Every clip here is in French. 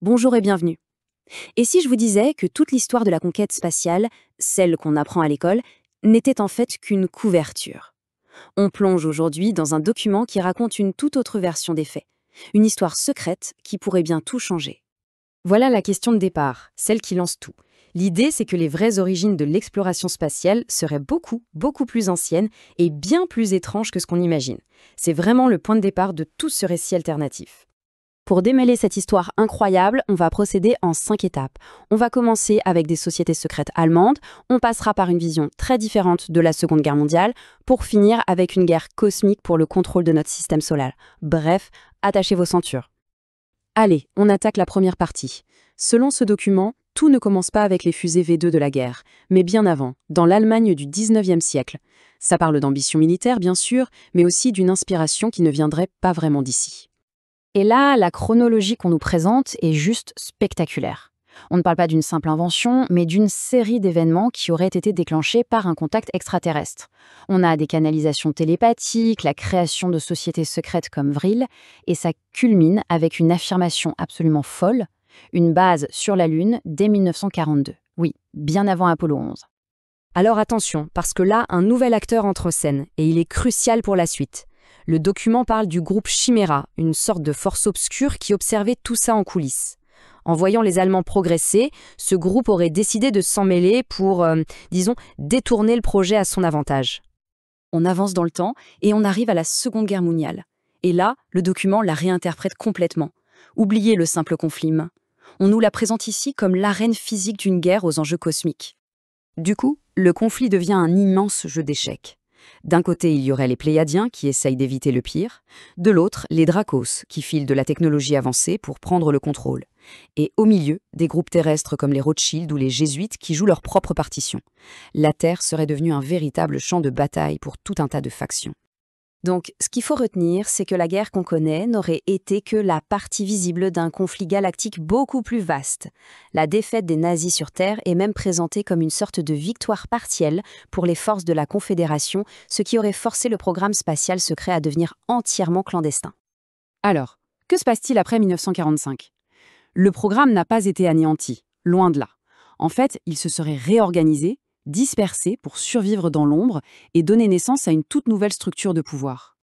Bonjour et bienvenue. Et si je vous disais que toute l'histoire de la conquête spatiale, celle qu'on apprend à l'école, n'était en fait qu'une couverture? On plonge aujourd'hui dans un document qui raconte une toute autre version des faits, une histoire secrète qui pourrait bien tout changer. Voilà la question de départ, celle qui lance tout. L'idée, c'est que les vraies origines de l'exploration spatiale seraient beaucoup plus anciennes et bien plus étranges que ce qu'on imagine. C'est vraiment le point de départ de tout ce récit alternatif. Pour démêler cette histoire incroyable, on va procéder en 5 étapes. On va commencer avec des sociétés secrètes allemandes, on passera par une vision très différente de la Seconde Guerre mondiale, pour finir avec une guerre cosmique pour le contrôle de notre système solaire. Bref, attachez vos ceintures. Allez, on attaque la première partie. Selon ce document, tout ne commence pas avec les fusées V2 de la guerre, mais bien avant, dans l'Allemagne du 19e siècle. Ça parle d'ambition militaire, bien sûr, mais aussi d'une inspiration qui ne viendrait pas vraiment d'ici. Et là, la chronologie qu'on nous présente est juste spectaculaire. On ne parle pas d'une simple invention, mais d'une série d'événements qui auraient été déclenchés par un contact extraterrestre. On a des canalisations télépathiques, la création de sociétés secrètes comme Vril, et ça culmine avec une affirmation absolument folle, une base sur la Lune dès 1942. Oui, bien avant Apollo 11. Alors attention, parce que là, un nouvel acteur entre en scène, et il est crucial pour la suite. Le document parle du groupe Chimera, une sorte de force obscure qui observait tout ça en coulisses. En voyant les Allemands progresser, ce groupe aurait décidé de s'en mêler pour, disons, détourner le projet à son avantage. On avance dans le temps et on arrive à la Seconde Guerre mondiale. Et là, le document la réinterprète complètement. Oubliez le simple conflit humain. On nous la présente ici comme l'arène physique d'une guerre aux enjeux cosmiques. Du coup, le conflit devient un immense jeu d'échecs. D'un côté, il y aurait les Pléiadiens qui essayent d'éviter le pire, de l'autre, les Dracos qui filent de la technologie avancée pour prendre le contrôle. Et au milieu, des groupes terrestres comme les Rothschild ou les Jésuites qui jouent leur propre partition. La Terre serait devenue un véritable champ de bataille pour tout un tas de factions. Donc, ce qu'il faut retenir, c'est que la guerre qu'on connaît n'aurait été que la partie visible d'un conflit galactique beaucoup plus vaste. La défaite des nazis sur Terre est même présentée comme une sorte de victoire partielle pour les forces de la Confédération, ce qui aurait forcé le programme spatial secret à devenir entièrement clandestin. Alors, que se passe-t-il après 1945 ? Le programme n'a pas été anéanti, loin de là. En fait, il se serait réorganisé, dispersé pour survivre dans l'ombre et donner naissance à une toute nouvelle structure de pouvoir.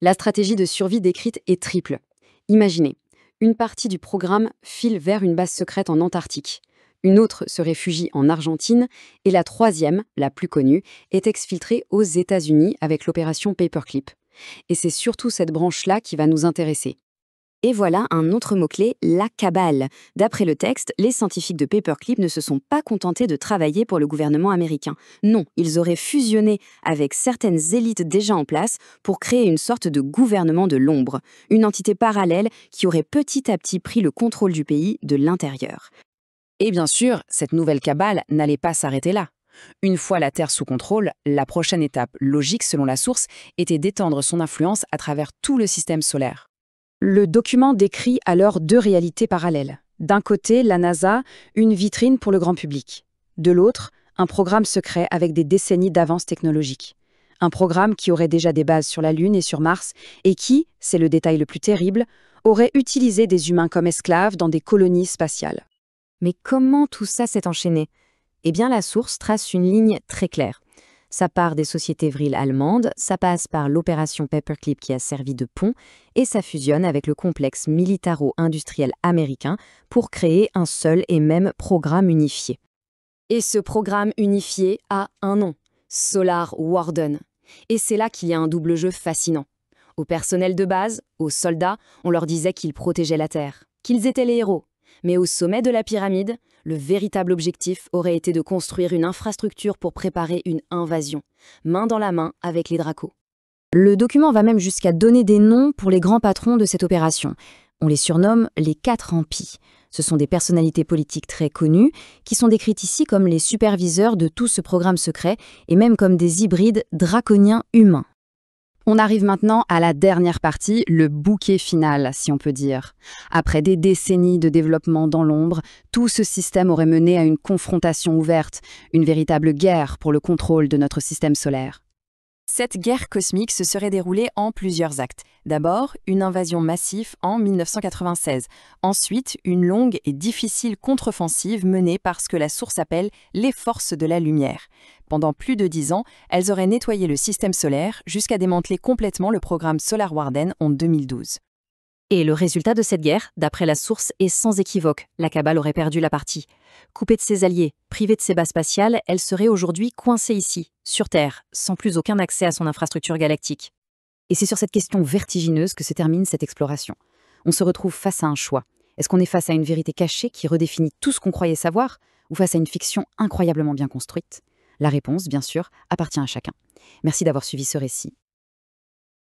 La stratégie de survie décrite est triple. Imaginez, une partie du programme file vers une base secrète en Antarctique, une autre se réfugie en Argentine, et la troisième, la plus connue, est exfiltrée aux États-Unis avec l'opération Paperclip. Et c'est surtout cette branche-là qui va nous intéresser. Et voilà un autre mot-clé, la cabale. D'après le texte, les scientifiques de Paperclip ne se sont pas contentés de travailler pour le gouvernement américain. Non, ils auraient fusionné avec certaines élites déjà en place pour créer une sorte de gouvernement de l'ombre, une entité parallèle qui aurait petit à petit pris le contrôle du pays de l'intérieur. Et bien sûr, cette nouvelle cabale n'allait pas s'arrêter là. Une fois la Terre sous contrôle, la prochaine étape, logique selon la source, était d'étendre son influence à travers tout le système solaire. Le document décrit alors deux réalités parallèles. D'un côté, la NASA, une vitrine pour le grand public. De l'autre, un programme secret avec des décennies d'avance technologique. Un programme qui aurait déjà des bases sur la Lune et sur Mars et qui, c'est le détail le plus terrible, aurait utilisé des humains comme esclaves dans des colonies spatiales. Mais comment tout ça s'est enchaîné ? Eh bien, la source trace une ligne très claire. Ça part des sociétés Vril allemandes, ça passe par l'opération Paperclip qui a servi de pont, et ça fusionne avec le complexe militaro-industriel américain pour créer un seul et même programme unifié. Et ce programme unifié a un nom, Solar Warden. Et c'est là qu'il y a un double jeu fascinant. Au personnel de base, aux soldats, on leur disait qu'ils protégeaient la Terre, qu'ils étaient les héros. Mais au sommet de la pyramide, le véritable objectif aurait été de construire une infrastructure pour préparer une invasion, main dans la main avec les Dracos. Le document va même jusqu'à donner des noms pour les grands patrons de cette opération. On les surnomme les 4 Empis. Ce sont des personnalités politiques très connues qui sont décrites ici comme les superviseurs de tout ce programme secret et même comme des hybrides draconiens humains. On arrive maintenant à la dernière partie, le bouquet final, si on peut dire. Après des décennies de développement dans l'ombre, tout ce système aurait mené à une confrontation ouverte, une véritable guerre pour le contrôle de notre système solaire. Cette guerre cosmique se serait déroulée en plusieurs actes. D'abord, une invasion massive en 1996. Ensuite, une longue et difficile contre-offensive menée par ce que la source appelle les forces de la lumière. Pendant plus de 10 ans, elles auraient nettoyé le système solaire jusqu'à démanteler complètement le programme Solar Warden en 2012. Et le résultat de cette guerre, d'après la source, est sans équivoque. La Cabale aurait perdu la partie. Coupée de ses alliés, privée de ses bases spatiales, elle serait aujourd'hui coincée ici, sur Terre, sans plus aucun accès à son infrastructure galactique. Et c'est sur cette question vertigineuse que se termine cette exploration. On se retrouve face à un choix. Est-ce qu'on est face à une vérité cachée qui redéfinit tout ce qu'on croyait savoir, ou face à une fiction incroyablement bien construite ? La réponse, bien sûr, appartient à chacun. Merci d'avoir suivi ce récit.